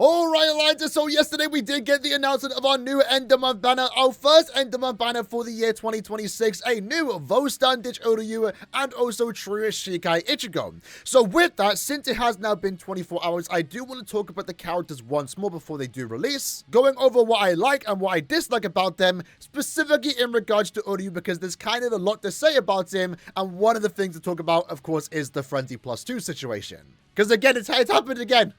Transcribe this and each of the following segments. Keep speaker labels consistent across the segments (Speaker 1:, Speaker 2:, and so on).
Speaker 1: Alright, Alliance, so yesterday we did get the announcement of our new end of month banner, our first end of month banner for the year 2026, a new Vostandich Uryu and also True Shikai Ichigo. So with that, since it has now been 24 hours, I do want to talk about the characters once more before they do release, going over what I like and what I dislike about them, specifically in regards to Uryu, because there's kind of a lot to say about him, and one of the things to talk about, of course, is the Frenzy +2 situation. Because again, it's happened again.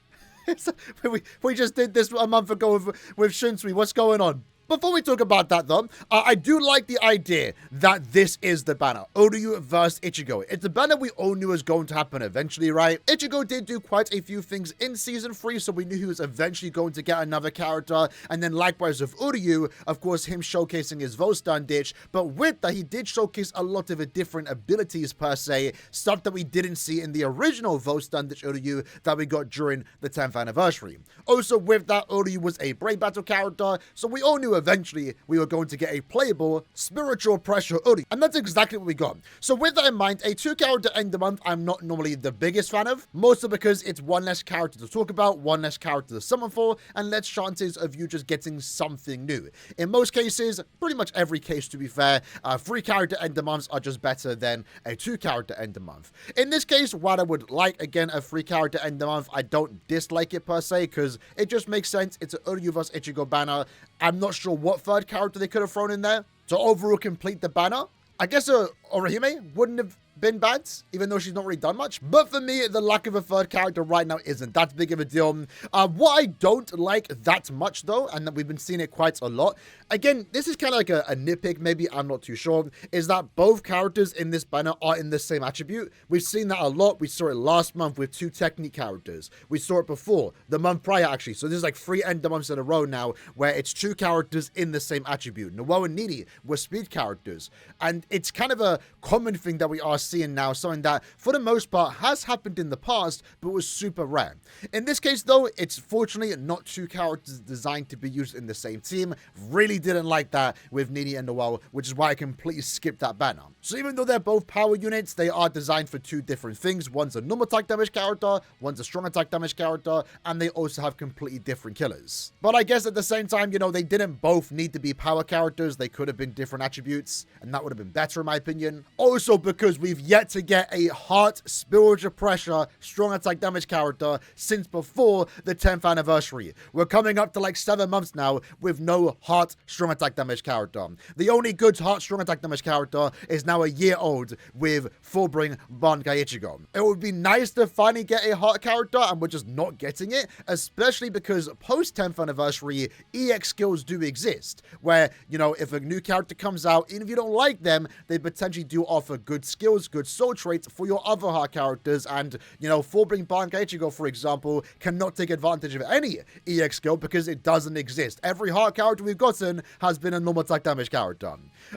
Speaker 1: we just did this a month ago with Shunsui. What's going on? Before we talk about that, though, I do like the idea that this is the banner. Uryu versus Ichigo. It's the banner we all knew was going to happen eventually, right? Ichigo did do quite a few things in Season 3, so we knew he was eventually going to get another character. And then likewise with Uryu, of course, him showcasing his Vostandich. But with that, he did showcase a lot of different abilities, per se. Stuff that we didn't see in the original Vostandich Uryu that we got during the 10th anniversary. Also, with that, Uryu was a Brave Battle character, so we all knew eventually we were going to get a playable spiritual pressure Uryu, and that's exactly what we got. So with that in mind, a 2-character end of month I'm not normally the biggest fan of, mostly because it's one less character to talk about, one less character to summon for, and less chances of you just getting something new. In most cases, pretty much every case to be fair, 3-character end of months are just better than a 2-character end of month. In this case, while I would like, again, a 3-character end of month, I don't dislike it per se, because it just makes sense. It's an Uryu vs Ichigo banner. I'm not sure what 3rd character they could have thrown in there to overall complete the banner. I guess Orihime wouldn't have been bad, even though she's not really done much. But for me, the lack of a 3rd character right now isn't that big of a deal. What I don't like that much, though, and that we've been seeing it quite a lot, again, this is kind of like a nitpick, maybe, I'm not too sure, is that both characters in this banner are in the same attribute. We've seen that a lot. We saw it last month with 2 technique characters. We saw it before, the month prior, actually. So there's like 3 end of months in a row now where it's 2 characters in the same attribute. Noelle and Nini were speed characters. And it's kind of a common thing that we are seeing now, something that for the most part has happened in the past but was super rare. In this case, though, it's fortunately not 2 characters designed to be used in the same team. Really didn't like that with Nini and Noelle, which is why I completely skipped that banner. So even though they're both power units, they are designed for 2 different things. One's a normal attack damage character, one's a strong attack damage character, and they also have completely different killers. But I guess at the same time, you know, they didn't both need to be power characters. They could have been different attributes, and that would have been better in my opinion. Also because we've yet to get a heart spiritual pressure strong attack damage character since before the 10th anniversary. We're coming up to like 7 months now with no heart strong attack damage character. The only good heart strong attack damage character is now a year old with Fullbring Bankai Ichigo. It would be nice to finally get a heart character, and we're just not getting it, especially because post 10th anniversary EX skills do exist, where, you know, if a new character comes out, even if you don't like them, they potentially do offer good skills, good soul traits for your other heart characters. And, you know, Fullbring Bankai Ichigo, for example, cannot take advantage of any EX skill because it doesn't exist. Every heart character we've gotten has been a normal attack damage character.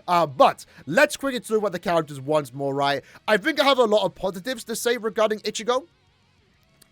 Speaker 1: But let's quickly talk about the characters once more, right? I think I have a lot of positives to say regarding Ichigo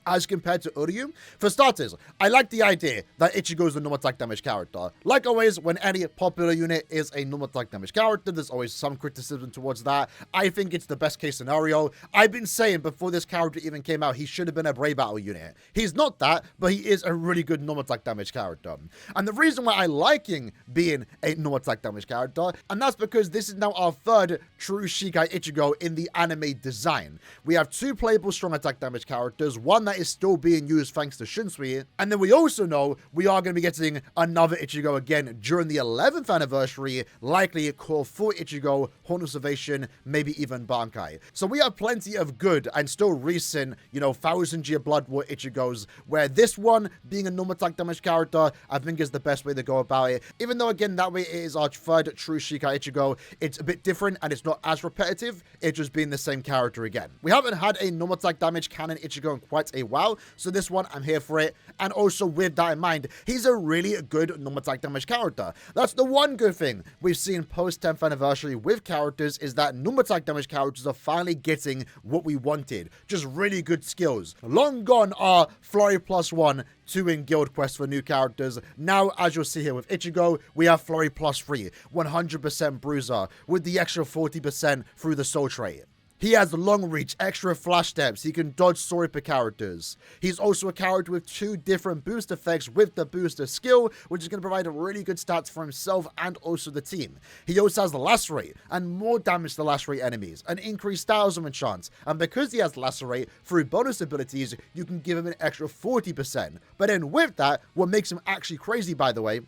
Speaker 1: as compared to Uryu. For starters, I like the idea that Ichigo is a normal attack damage character. Like always, when any popular unit is a normal attack damage character, there's always some criticism towards that. I think it's the best case scenario. I've been saying before this character even came out, he should have been a Brave Battle unit. He's not that, but he is a really good normal attack damage character. And the reason why I like him being a normal attack damage character, and that's because this is now our 3rd true Shikai Ichigo in the anime design. We have 2 playable strong attack damage characters, one that is still being used thanks to Shunsui, and then we also know we are going to be getting another Ichigo again during the 11th anniversary, likely Core 4 Ichigo, Horn of Salvation, maybe even Bankai. So we have plenty of good and still recent, you know, 1000-year Blood War Ichigos, where this one, being a normal attack damage character, I think is the best way to go about it. Even though, again, that way it is our 3rd true Shikai Ichigo, it's a bit different and it's not as repetitive, it's just being the same character again. We haven't had a normal attack damage canon Ichigo in quite a while, so this one, I'm here for it. And also with that in mind, he's a really good normal attack damage character. That's the one good thing we've seen post 10th anniversary with characters, is that normal attack damage characters are finally getting what we wanted. Just really good skills. Long gone are Flurry +1, 2 in Guild Quest for new characters. Now, as you'll see here with Ichigo, we have Flurry +3, 100% Bruiser, with the extra 40% through the soul trait. He has long reach, extra flash steps, he can dodge Soripa characters. He's also a character with 2 different boost effects with the booster skill, which is going to provide really good stats for himself and also the team. He also has the Lacerate, and more damage to Lacerate enemies, an increased Thousand chance, and because he has Lacerate, through bonus abilities, you can give him an extra 40%. But then with that, what makes him actually crazy, by the way,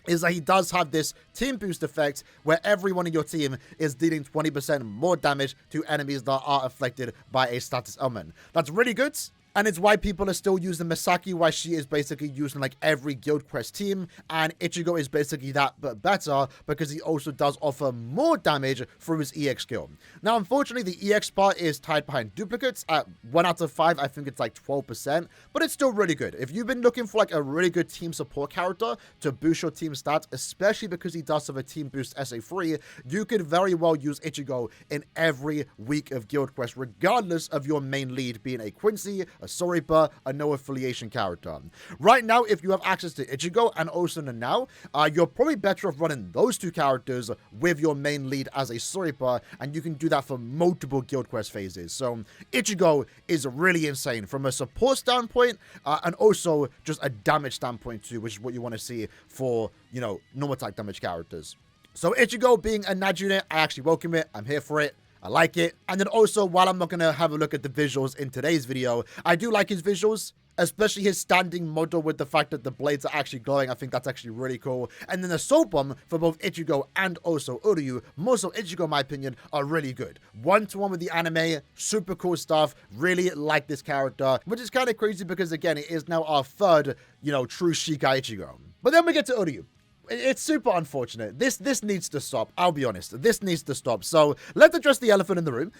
Speaker 1: is that he does have this team boost effect where everyone in your team is dealing 20% more damage to enemies that are affected by a status element. That's really good. And it's why people are still using Misaki, why she is basically using like every Guild Quest team, and Ichigo is basically that but better because he also does offer more damage through his EX skill. Now, unfortunately, the EX part is tied behind duplicates at 1 out of 5. I think it's like 12%, but it's still really good. If you've been looking for like a really good team support character to boost your team stats, especially because he does have a team boost SA3, you could very well use Ichigo in every week of Guild Quest, regardless of your main lead being a Quincy, a Soripa, a no affiliation character. Right now, if you have access to Ichigo and also Nanao, you're probably better off running those 2 characters with your main lead as a Soripa, and you can do that for multiple Guild Quest phases. So Ichigo is really insane from a support standpoint, and also just a damage standpoint too, which is what you want to see for, you know, normal attack damage characters. So Ichigo being a NAD unit, I actually welcome it. I'm here for it. I like it. And then also, while I'm not going to have a look at the visuals in today's video, I do like his visuals, especially his standing model with the fact that the blades are actually glowing. I think that's actually really cool. And then the soul bomb for both Ichigo and also Uryu, more so Ichigo in my opinion, are really good. 1-to-1 with the anime, super cool stuff. Really like this character, which is kind of crazy because again, it is now our 3rd, you know, true Shikai Ichigo. But then we get to Uryu. It's super unfortunate. This needs to stop. I'll be honest. This needs to stop. So let's address the elephant in the room.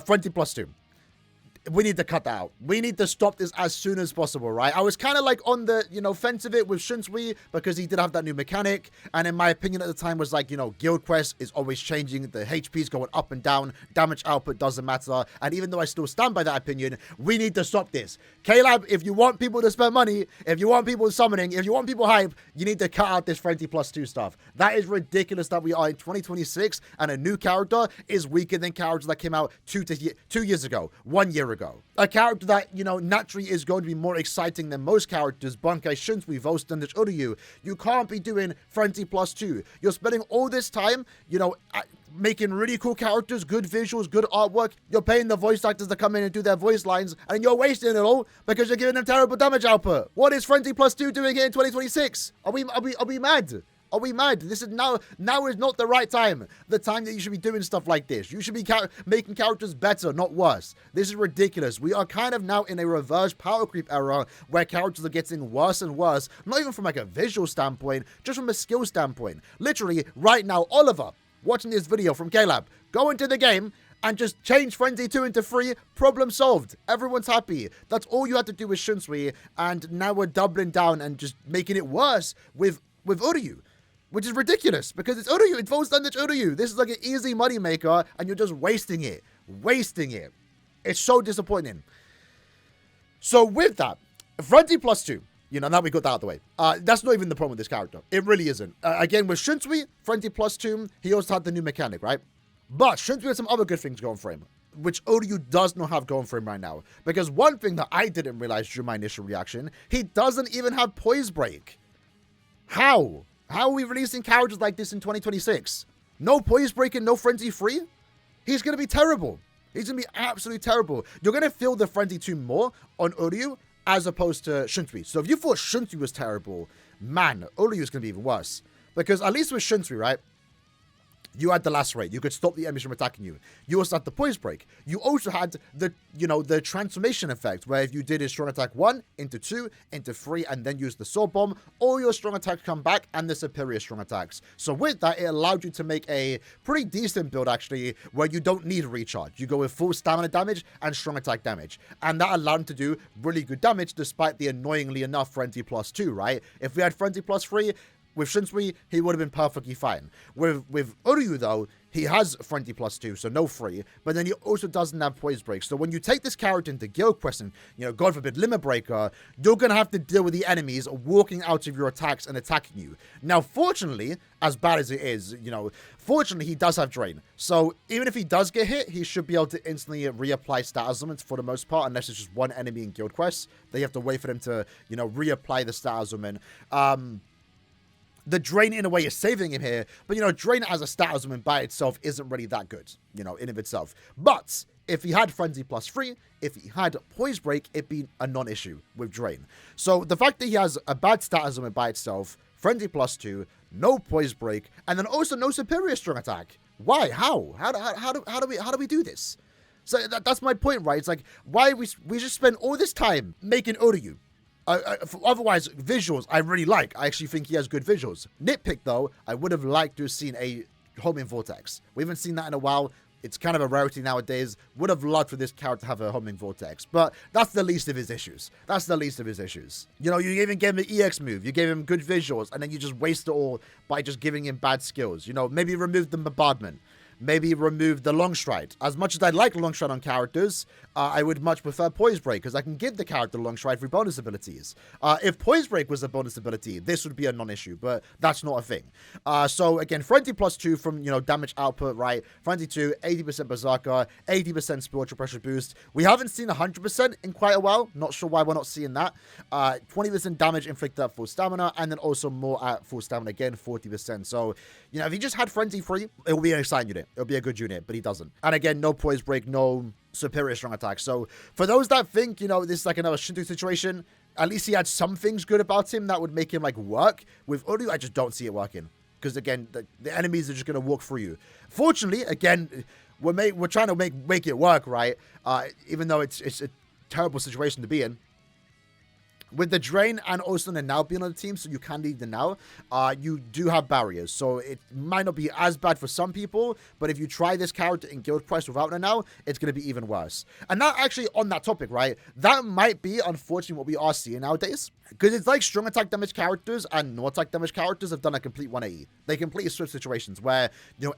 Speaker 1: Frenzy +2. We need to cut that out. We need to stop this as soon as possible, right? I was kind of like on the, you know, fence of it with Shunsui because he did have that new mechanic. And in my opinion at the time was like, you know, Guild Quest is always changing. The HP's going up and down. Damage output doesn't matter. And even though I still stand by that opinion, we need to stop this. K-Lab, if you want people to spend money, if you want people summoning, if you want people hype, you need to cut out this Frenzy +2 stuff. That is ridiculous that we are in 2026 and a new character is weaker than characters that came out 2 years ago, 1 year ago. A character that, you know, naturally is going to be more exciting than most characters, Bankai Shunsui, Volstundich Uryu. You can't be doing Frenzy +2. You're spending all this time, you know, making really cool characters, good visuals, good artwork. You're paying the voice actors to come in and do their voice lines, and you're wasting it all because you're giving them terrible damage output. What is Frenzy +2 doing here in 2026? Are we mad? Are we mad? This is now is not the right time. The time that you should be doing stuff like this. You should be making characters better, not worse. This is ridiculous. We are kind of now in a reverse power creep era where characters are getting worse and worse, not even from like a visual standpoint, just from a skill standpoint. Literally, right now, Oliver, watching this video from K-Lab, go into the game and just change Frenzy 2 into 3, problem solved. Everyone's happy. That's all you had to do with Shunsui, and now we're doubling down and just making it worse with Uryu. Which is ridiculous, because it's Uryu, it's Volstundich Uryu. This is like an easy money maker, and you're just wasting it. Wasting it. It's so disappointing. So with that, Frenzy +2, you know, now we got that out of the way. That's not even the problem with this character. It really isn't. Again, with Shunsui, Frenzy +2, he also had the new mechanic, right? But Shunsui has some other good things going for him, which Uryu does not have going for him right now. Because one thing that I didn't realize during my initial reaction, he doesn't even have Poise Break. How? How are we releasing characters like this in 2026? No Poise Break and no Frenzy Free? He's going to be terrible. He's going to be absolutely terrible. You're going to feel the Frenzy 2 more on Uryu as opposed to Shunsui. So if you thought Shunsui was terrible, man, Uryu is going to be even worse. Because at least with Shunsui, right? You had the Lacerate. You could stop the enemies from attacking you. You also had the Poise Break. You also had the, you know, the transformation effect, where if you did a strong attack 1 into 2 into 3 and then use the soul bomb, all your strong attacks come back and the superior strong attacks. So with that, it allowed you to make a pretty decent build actually, where you don't need recharge. You go with full stamina damage and strong attack damage. And that allowed him to do really good damage despite the annoyingly enough Frenzy +2, right? If we had Frenzy +3, with Shunsui, he would have been perfectly fine. With Uryu, though, he has Frenzy +2, so no free, but then he also doesn't have Poise Break. So when you take this character into Guild Quest and, God forbid, Limit Breaker, you're going to have to deal with the enemies walking out of your attacks and attacking you. Now, fortunately, as bad as it is, fortunately, he does have Drain. So even if he does get hit, he should be able to instantly reapply Status Ailments for the most part, unless it's just one enemy in Guild Quest. They have to wait for them to, reapply the Status Ailment. The Drain, in a way, is saving him here. But, Drain as a Status Ailment by itself isn't really that good, in of itself. But if he had Frenzy +3, if he had Poise Break, it'd be a non-issue with Drain. So the fact that he has a bad Status Ailment by itself, Frenzy +2, no Poise Break, and then also no Superior Strong Attack. Why? How? How do we do this? So that's my point, right? It's like, why we just spend all this time making Uryu. Otherwise, visuals I really like. I actually think he has good visuals. Nitpick, though, I would have liked to have seen a homing vortex. We haven't seen that in a while. It's kind of a rarity nowadays. Would have loved for this character to have a homing vortex. But that's the least of his issues. You even gave him the EX move. You gave him good visuals. And then you just waste it all by just giving him bad skills. Maybe remove the bombardment. Maybe remove the long stride. As much as I like long stride on characters, I would much prefer Poise Break, because I can give the character long stride through bonus abilities. If Poise Break was a bonus ability, this would be a non-issue, but that's not a thing. So again, Frenzy +2 from, damage output, right? Frenzy 2, 80% Berserker, 80% Spiritual Pressure Boost. We haven't seen 100% in quite a while. Not sure why we're not seeing that. 20% damage inflicted at full stamina, and then also more at full stamina again, 40%. So, if he just had Frenzy 3, it would be an exciting unit. It'll be a good unit, but he doesn't. And again, no Poise Break, no Superior Strong Attack. So for those that think, this is like another Shinto situation, at least he had some things good about him that would make him work. With Uryu, I just don't see it working. Because again, the enemies are just going to walk through you. Fortunately, again, we're trying to make it work, right? Even though it's a terrible situation to be in. With the Drain and also the Now being on the team, so you can leave the Now, you do have barriers. So it might not be as bad for some people, but if you try this character in Guild Quest without the Now, it's going to be even worse. And that actually, on that topic, right, that might be, unfortunately, what we are seeing nowadays. Because it's like strong attack damage characters and no attack damage characters have done a complete 180. They completely switch situations where,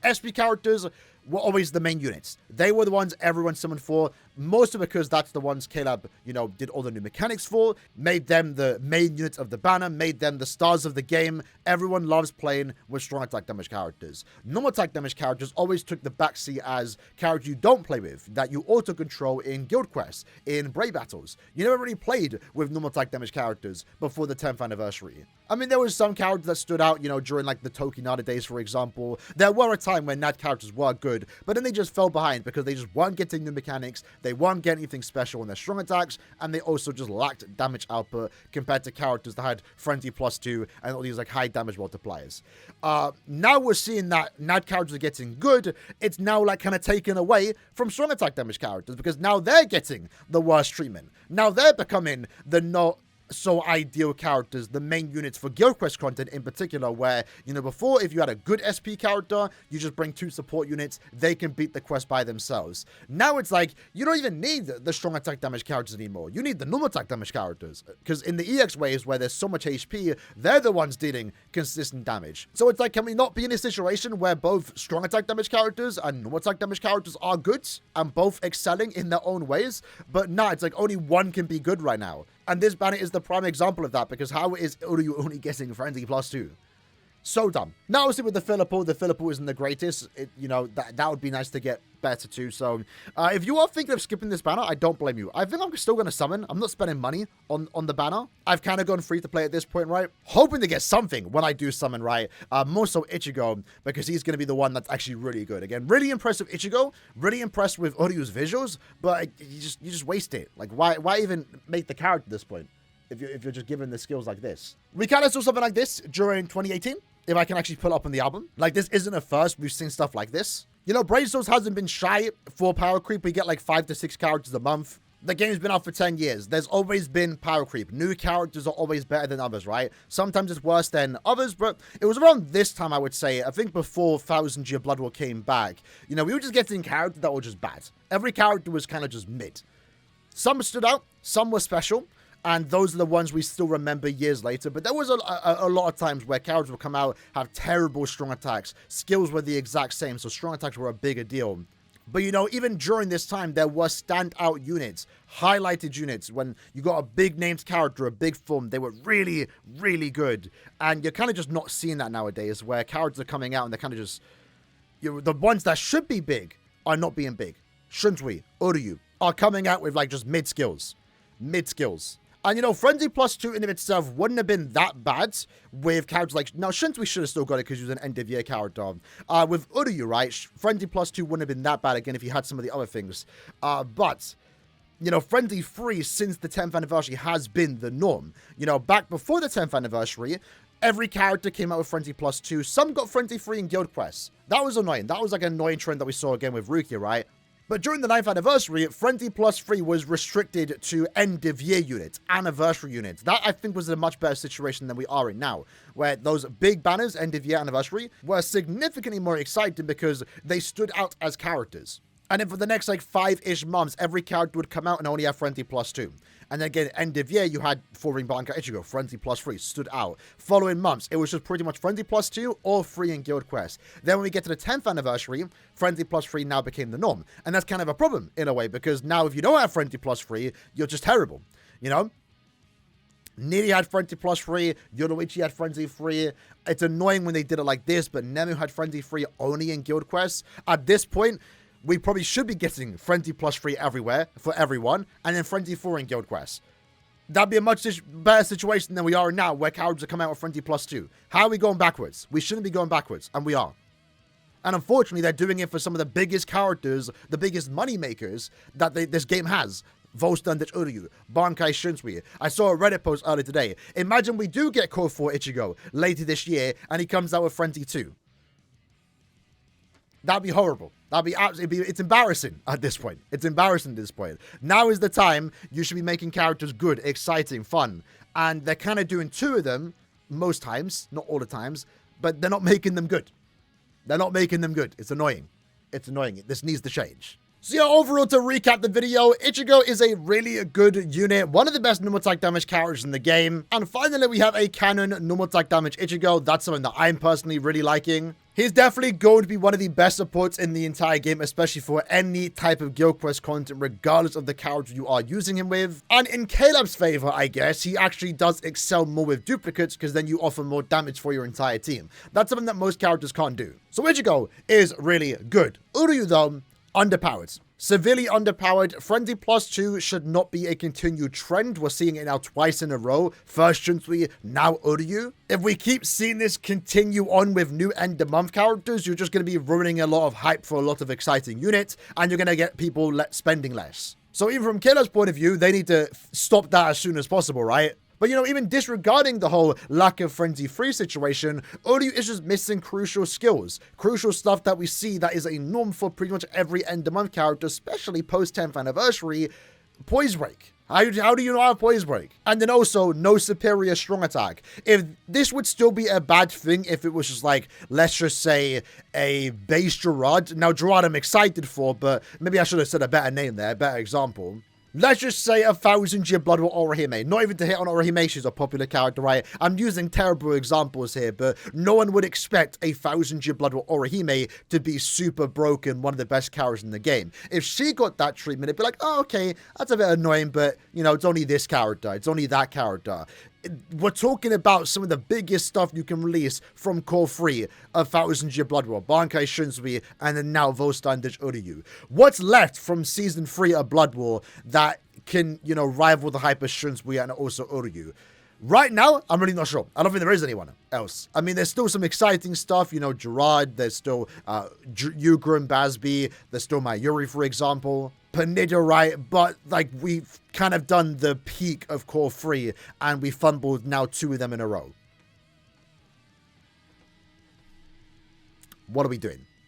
Speaker 1: SP characters were always the main units. They were the ones everyone summoned for, mostly because that's the ones Caleb, did all the new mechanics for, made them the main units of the banner, made them the stars of the game. Everyone loves playing with strong attack damage characters. Normal attack damage characters always took the backseat as characters you don't play with, that you auto-control in Guild Quests, in Brave Battles. You never really played with normal attack damage characters before the 10th anniversary. I mean, there was some characters that stood out, during the Tokinada days, for example. There were a time when NAD characters were good, but then they just fell behind because they just weren't getting new mechanics, they weren't getting anything special in their strong attacks, and they also just lacked damage output compared to characters that had Frenzy +2 and all these high damage multipliers. Now we're seeing that NAD characters are getting good. It's now kind of taken away from strong attack damage characters because now they're getting the worst treatment. Now they're becoming the not so ideal characters, the main units for Guild Quest content in particular, where, before, if you had a good SP character, you just bring 2 support units, they can beat the quest by themselves. Now it's you don't even need the strong attack damage characters anymore. You need the normal attack damage characters, because in the EX waves where there's so much HP, they're the ones dealing consistent damage. So it's can we not be in a situation where both strong attack damage characters and normal attack damage characters are good, and both excelling in their own ways? But nah, it's only one can be good right now. And this banner is the prime example of that, because how is Uryu only getting Frenzy +2? So dumb. Now, obviously, with the Philippou isn't the greatest. That would be nice to get better too. So, if you are thinking of skipping this banner, I don't blame you. I think I'm still going to summon. I'm not spending money on the banner. I've kind of gone free to play at this point, right? Hoping to get something when I do summon, right? More so Ichigo, because he's going to be the one that's actually really good. Again, really impressed with Ichigo. Really impressed with Uryu's visuals, but you just waste it. Why even make the character at this point if you're just given the skills like this? We kind of saw something like this during 2018. If I can actually pull up on the album. This isn't a first. We've seen stuff like this. Brave Souls hasn't been shy for power creep. We get 5 to 6 characters a month. The game's been out for 10 years. There's always been power creep. New characters are always better than others, right? Sometimes it's worse than others, but it was around this time, I would say. I think before 1000 Year Blood War came back. We were just getting characters that were just bad. Every character was kind of just mid. Some stood out. Some were special. And those are the ones we still remember years later. But there was a lot of times where characters would come out, have terrible strong attacks. Skills were the exact same, so strong attacks were a bigger deal. But, you know, even during this time, there were standout units, highlighted units. When you got a big-named character, a big form, they were really, really good. And you're kind of just not seeing that nowadays, where characters are coming out and they're kind of just... the ones that should be big are not being big. Shunsui, Uryu are coming out with, like, just mid-skills. Mid-skills. And, you know, Frenzy +2 in of itself wouldn't have been that bad with characters like... Now, Shunsui should have still got it because he was an end-of-year character. With Uryu, right, Frenzy +2 wouldn't have been that bad, again, if you had some of the other things. But, you know, Frenzy 3, since the 10th anniversary, has been the norm. You know, back before the 10th anniversary, every character came out with Frenzy +2. Some got Frenzy 3 in Guild Quests. That was annoying. That was, like, an annoying trend that we saw again with Rukia, right? But during the 9th anniversary, Frenzy +3 was restricted to end-of-year units, anniversary units. That, I think, was a much better situation than we are in now, where those big banners, end-of-year anniversary, were significantly more exciting because they stood out as characters. And then for the next, like, 5-ish months, every character would come out and only have Frenzy +2. And then again, end of year, you had 4-ring Bankai Ichigo, Frenzy +3, stood out. Following months, it was just pretty much Frenzy +2 or 3 in Guild Quest. Then when we get to the 10th anniversary, Frenzy +3 now became the norm. And that's kind of a problem, in a way, because now if you don't have Frenzy +3, you're just terrible, you know? Neri had Frenzy +3, Yoruichi had Frenzy 3. It's annoying when they did it like this, but Nemu had Frenzy 3 only in Guild Quest. At this point, we probably should be getting Frenzy +3 everywhere for everyone, and then Frenzy 4 in Guild Quest. That'd be a much better situation than we are now, where characters are coming out with Frenzy +2. How are we going backwards? We shouldn't be going backwards, and we are. And unfortunately, they're doing it for some of the biggest characters, the biggest money makers that this game has. Volstan Ditch Uryu, Bankai Shunsui. I saw a Reddit post earlier today. Imagine we do get Core 4 Ichigo later this year, and he comes out with Frenzy 2. That'd be horrible. That'd be absolutely... It's embarrassing at this point. It's embarrassing at this point. Now is the time you should be making characters good, exciting, fun. And they're kind of doing 2 of them most times, not all the times, but they're not making them good. They're not making them good. It's annoying. It's annoying. This needs to change. So yeah, overall, to recap the video, Ichigo is a really good unit, one of the best normal attack damage characters in the game. And finally, we have a canon normal attack damage Ichigo. That's something that I'm personally really liking. He's definitely going to be one of the best supports in the entire game, especially for any type of Guild Quest content, regardless of the character you are using him with. And in Caleb's favor, I guess, he actually does excel more with duplicates, because then you offer more damage for your entire team. That's something that most characters can't do. So Ichigo is really good. Uryu, though, underpowered. Severely underpowered. Frenzy +2 should not be a continued trend. We're seeing it now twice in a row. First Shunsui, now Uryu. If we keep seeing this continue on with new end of month characters, you're just going to be ruining a lot of hype for a lot of exciting units, and you're going to get people spending less. So even from Killer's point of view, they need to stop that as soon as possible, right? But, you know, even disregarding the whole lack of Frenzy 3 situation, Uryu is just missing crucial skills. Crucial stuff that we see that is a norm for pretty much every end-of-month character, especially post-10th anniversary. Poise Break. How do you not have Poise Break? And then also, no superior strong attack. If this would still be a bad thing if it was just like, let's just say, a base Gerard. Now, Gerard I'm excited for, but maybe I should have said a better name there, a better example. Let's just say 1000-year Blood War Orihime. Not even to hit on Orihime, she's a popular character, right? I'm using terrible examples here, but no one would expect 1000-year Blood War Orihime to be super broken, one of the best characters in the game. If she got that treatment, it'd be like, oh, okay, that's a bit annoying, but, you know, it's only this character. It's only that character. We're talking about some of the biggest stuff you can release from Core 3 of 1000-year Blood War, Bankai Shunsui, and then now Volstan Ditch Uryu. What's left from Season 3 of Blood War that can, you know, rival the hype of Shunsui and also Uryu? Right now, I'm really not sure. I don't think there is anyone else. I mean, there's still some exciting stuff, you know, Gerard, there's still Yugra and Basby, there's still Mayuri, for example. Panida, right? But, like, we've kind of done the peak of Core 3, and we fumbled now 2 of them in a row. What are we doing?